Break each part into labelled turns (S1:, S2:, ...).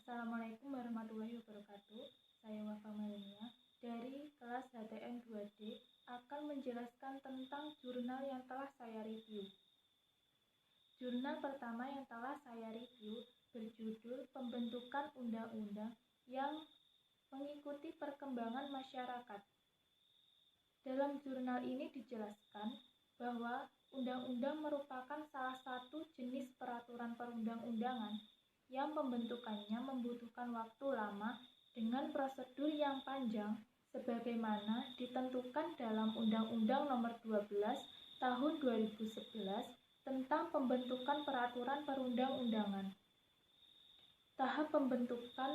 S1: Assalamualaikum warahmatullahi wabarakatuh. Saya Wafa Melania dari kelas HTN 2D akan menjelaskan tentang jurnal yang telah saya review. Jurnal pertama yang telah saya review berjudul Pembentukan Undang-Undang yang mengikuti perkembangan masyarakat. Dalam jurnal ini dijelaskan bahwa undang-undang merupakan salah satu jenis peraturan perundang-undangan yang pembentukannya membutuhkan waktu lama dengan prosedur yang panjang sebagaimana ditentukan dalam Undang-Undang Nomor 12 Tahun 2011 tentang pembentukan peraturan perundang-undangan. Tahap pembentukan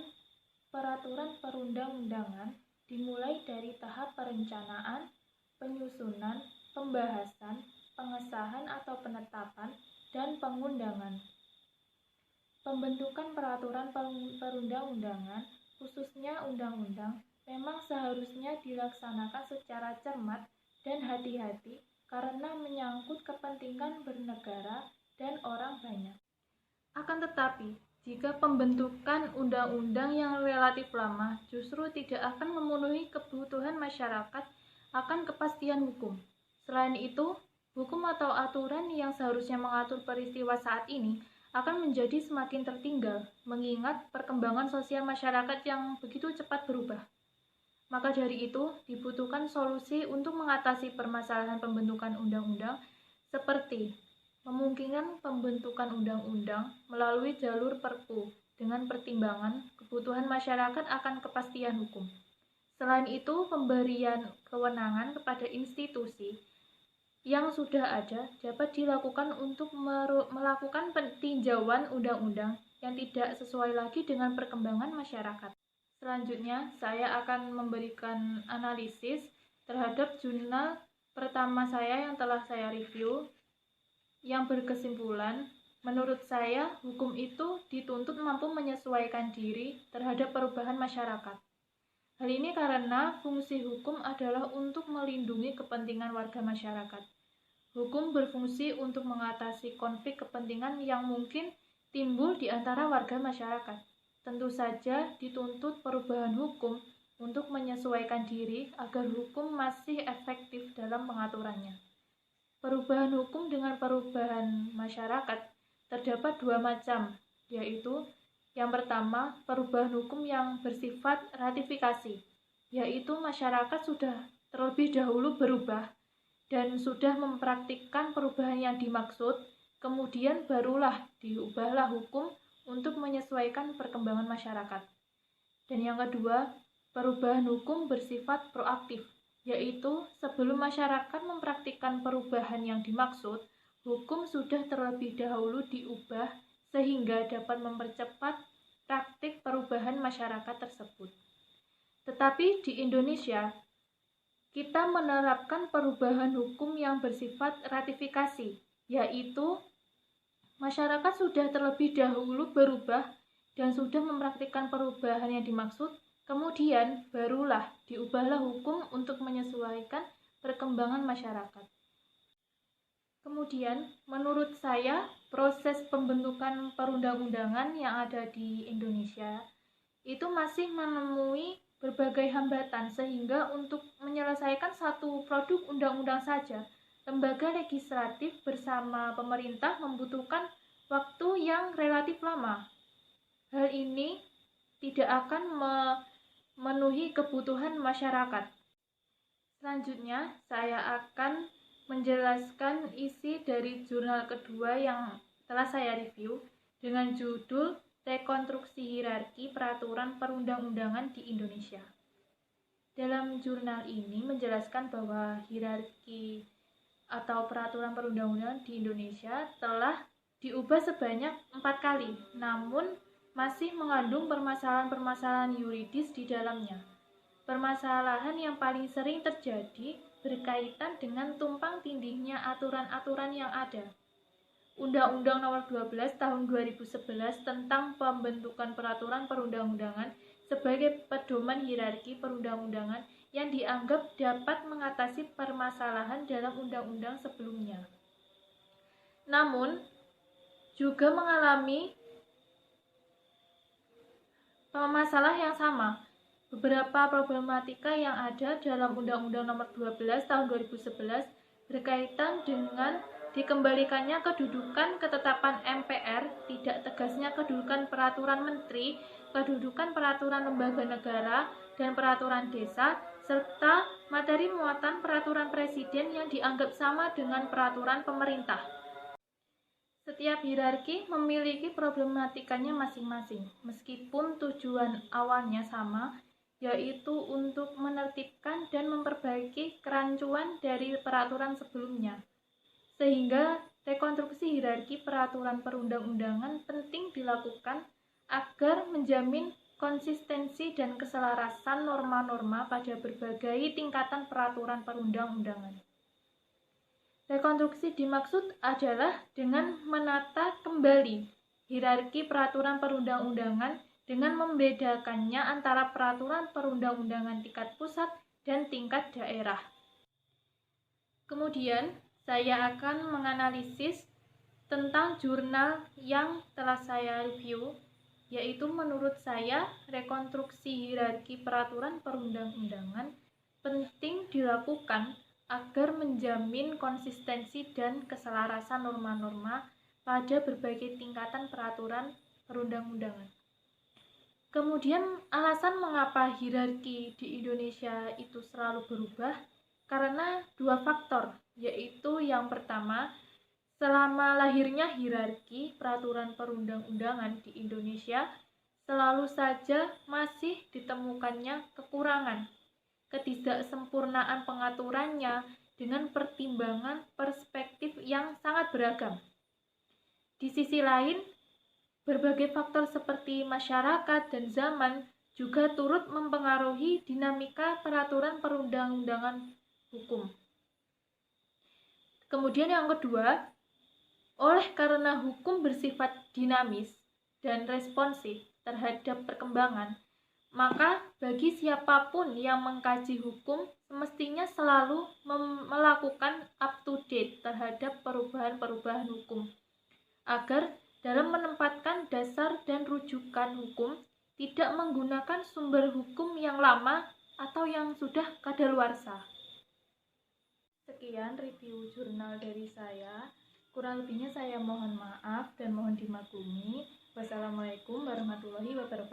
S1: peraturan perundang-undangan dimulai dari tahap perencanaan, penyusunan, pembahasan, pengesahan atau penetapan, dan pengundangan. Pembentukan peraturan perundang-undangan, khususnya undang-undang, memang seharusnya dilaksanakan secara cermat dan hati-hati karena menyangkut kepentingan bernegara dan orang banyak. Akan tetapi, jika pembentukan undang-undang yang relatif lama justru tidak akan memenuhi kebutuhan masyarakat akan kepastian hukum. Selain itu, hukum atau aturan yang seharusnya mengatur peristiwa saat ini akan menjadi semakin tertinggal, mengingat perkembangan sosial masyarakat yang begitu cepat berubah. Maka dari itu, dibutuhkan solusi untuk mengatasi permasalahan pembentukan undang-undang seperti memungkinkan pembentukan undang-undang melalui jalur Perpu dengan pertimbangan kebutuhan masyarakat akan kepastian hukum. Selain itu, pemberian kewenangan kepada institusi yang sudah ada dapat dilakukan untuk melakukan peninjauan undang-undang yang tidak sesuai lagi dengan perkembangan masyarakat. Selanjutnya, saya akan memberikan analisis terhadap jurnal pertama saya yang telah saya review, yang berkesimpulan, menurut saya, hukum itu dituntut mampu menyesuaikan diri terhadap perubahan masyarakat. Hal ini karena fungsi hukum adalah untuk melindungi kepentingan warga masyarakat. Hukum berfungsi untuk mengatasi konflik kepentingan yang mungkin timbul di antara warga masyarakat. Tentu saja dituntut perubahan hukum untuk menyesuaikan diri agar hukum masih efektif dalam pengaturannya. Perubahan hukum dengan perubahan masyarakat terdapat dua macam, yaitu yang pertama, perubahan hukum yang bersifat ratifikasi, yaitu masyarakat sudah terlebih dahulu berubah dan sudah mempraktikkan perubahan yang dimaksud, kemudian barulah diubahlah hukum untuk menyesuaikan perkembangan masyarakat. Dan yang kedua, perubahan hukum bersifat proaktif, yaitu sebelum masyarakat mempraktikkan perubahan yang dimaksud, hukum sudah terlebih dahulu diubah sehingga dapat mempercepat praktik perubahan masyarakat tersebut. Tetapi di Indonesia, kita menerapkan perubahan hukum yang bersifat ratifikasi, yaitu masyarakat sudah terlebih dahulu berubah dan sudah mempraktikkan perubahan yang dimaksud, kemudian barulah diubahlah hukum untuk menyesuaikan perkembangan masyarakat. Kemudian, menurut saya, proses pembentukan perundang-undangan yang ada di Indonesia itu masih menemui berbagai hambatan sehingga untuk menyelesaikan satu produk undang-undang saja, lembaga legislatif bersama pemerintah membutuhkan waktu yang relatif lama. Hal ini tidak akan memenuhi kebutuhan masyarakat. Selanjutnya, saya akan menjelaskan isi dari jurnal kedua yang telah saya review dengan judul Rekonstruksi Hierarki Peraturan Perundang-undangan di Indonesia. Dalam jurnal ini menjelaskan bahwa hierarki atau peraturan perundang-undangan di Indonesia telah diubah sebanyak 4 kali, namun masih mengandung permasalahan-permasalahan yuridis di dalamnya. Permasalahan yang paling sering terjadi berkaitan dengan tumpang tindihnya aturan-aturan yang ada. Undang-Undang Nomor 12 Tahun 2011 tentang pembentukan peraturan perundang-undangan sebagai pedoman hierarki perundang-undangan yang dianggap dapat mengatasi permasalahan dalam undang-undang sebelumnya. Namun, juga mengalami masalah yang sama. Beberapa problematika yang ada dalam Undang-Undang Nomor 12 Tahun 2011 berkaitan dengan dikembalikannya kedudukan ketetapan MPR, tidak tegasnya kedudukan peraturan menteri, kedudukan peraturan lembaga negara, dan peraturan desa, serta materi muatan peraturan presiden yang dianggap sama dengan peraturan pemerintah. Setiap hierarki memiliki problematikanya masing-masing, meskipun tujuan awalnya sama, yaitu untuk menertibkan dan memperbaiki kerancuan dari peraturan sebelumnya. Sehingga rekonstruksi hierarki peraturan perundang-undangan penting dilakukan agar menjamin konsistensi dan keselarasan norma-norma pada berbagai tingkatan peraturan perundang-undangan. Rekonstruksi dimaksud adalah dengan menata kembali hierarki peraturan perundang-undangan dengan membedakannya antara peraturan perundang-undangan tingkat pusat dan tingkat daerah. Kemudian, saya akan menganalisis tentang jurnal yang telah saya review, yaitu menurut saya rekonstruksi hierarki peraturan perundang-undangan penting dilakukan agar menjamin konsistensi dan keselarasan norma-norma pada berbagai tingkatan peraturan perundang-undangan. Kemudian, alasan mengapa hierarki di Indonesia itu selalu berubah karena dua faktor, yaitu yang pertama, selama lahirnya hierarki peraturan perundang-undangan di Indonesia, selalu saja masih ditemukannya kekurangan, ketidaksempurnaan pengaturannya dengan pertimbangan perspektif yang sangat beragam. Di sisi lain, berbagai faktor seperti masyarakat dan zaman juga turut mempengaruhi dinamika peraturan perundang-undangan hukum. Kemudian yang kedua, oleh karena hukum bersifat dinamis dan responsif terhadap perkembangan, maka bagi siapapun yang mengkaji hukum semestinya selalu melakukan up-to-date terhadap perubahan-perubahan hukum, agar dalam menempatkan dasar dan rujukan hukum tidak menggunakan sumber hukum yang lama atau yang sudah kadaluarsa. Sekian review jurnal dari saya. Kurang lebihnya saya mohon maaf dan mohon dimaklumi. Wassalamualaikum warahmatullahi wabarakatuh.